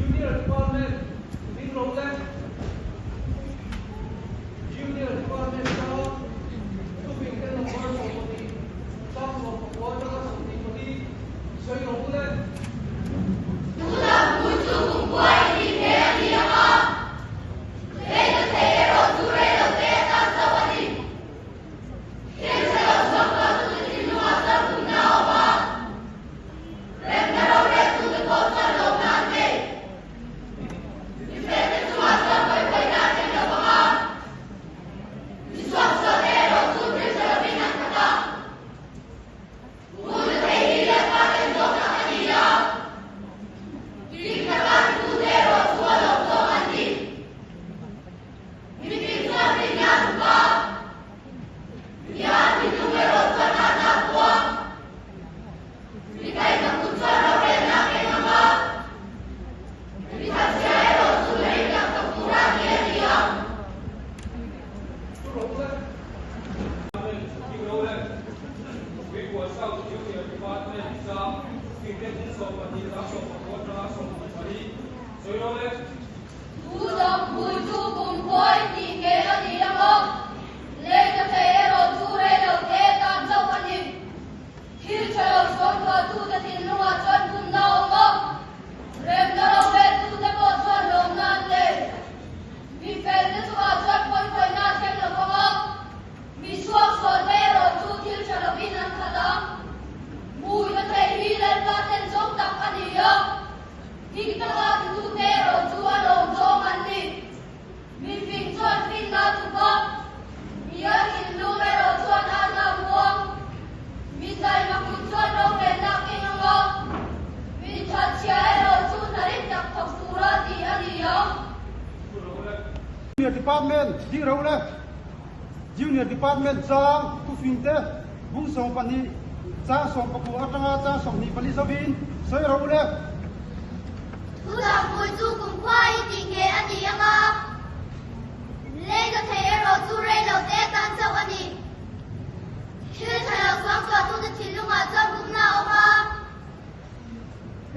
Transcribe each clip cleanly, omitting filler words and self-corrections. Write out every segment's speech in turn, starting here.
Junior Department, Big Roland. Junior Department cho thu bình tên là Bơ Sổ Một Thị. Trong một cuộc bố cho các sổ thị một đi. Xoay rộng lên. Junior Department, di role. Junior Department sang tu finte, bung song pani, sang song papu atanga, sang song ni pali sabin, saya role. Tu dah muncul kumpai tinggi ani anga, lega thayero tu relo te tan sawani. Kira saya sang tu tu cilunga sang kumna oma,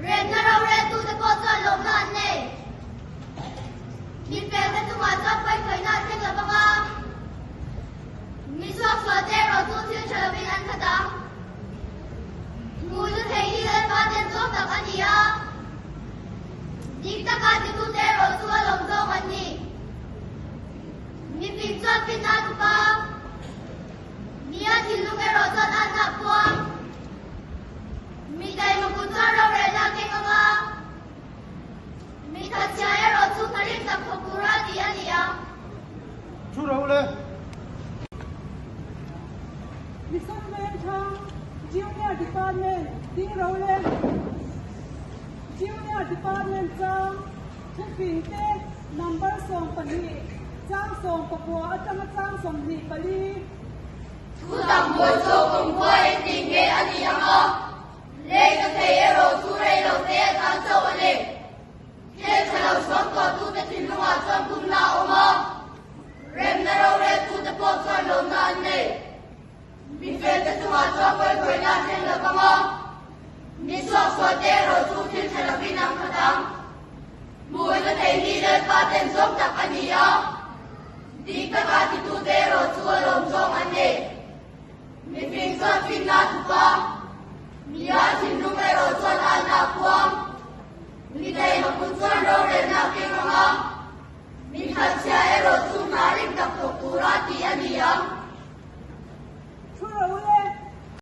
rena role tu te kota lomna ne. Nhìn về bên trong ngoài các quay khởi nạn trên là băng am Mình xoạc xóa tê rồi tu thiên trở là bình ăn thật đáng Ngồi như thế đi lên ba tên giúp tập ăn gì á Nhìn ta ca thì tu tê rồi tu lòng dông ăn nhỉ Mình bình choát bình ăn của ba Mình ăn thì lúc cái rồi choát ăn nạp quang Mình đầy một cuốn choát rau rẻ ra kênh ngon á Mình thật chạy rồi tu ta liên tập học cú ra đi ăn gì á Chú role. Resettlement Town, Junior Department, Ding Rowland. Junior Department Town, Thupinte, Number Song Pani, Chang Song Papua, Atama Chang Song Ni Pali. Tu dah muncul kumpai tinggi ani anga, lega thayero tu relo te tan sawani. Kira kalau suatu tu te cilunga sang kumna oma, rena role tu te kota lomna ne. Mình về tu macam koi na ten la banga, ni suatu tero tu tin chala binang kadang. Mui ka tay ni le pa ten som tak ania, di ka ka ti tu tero tu alom som ane. Mình phim suat phim na tu pa, mia tin numero suat ana puang. Mình đây mà cũng suat rau le na kenga, mình hạt sia ero tu narik tak tu ra ti ania.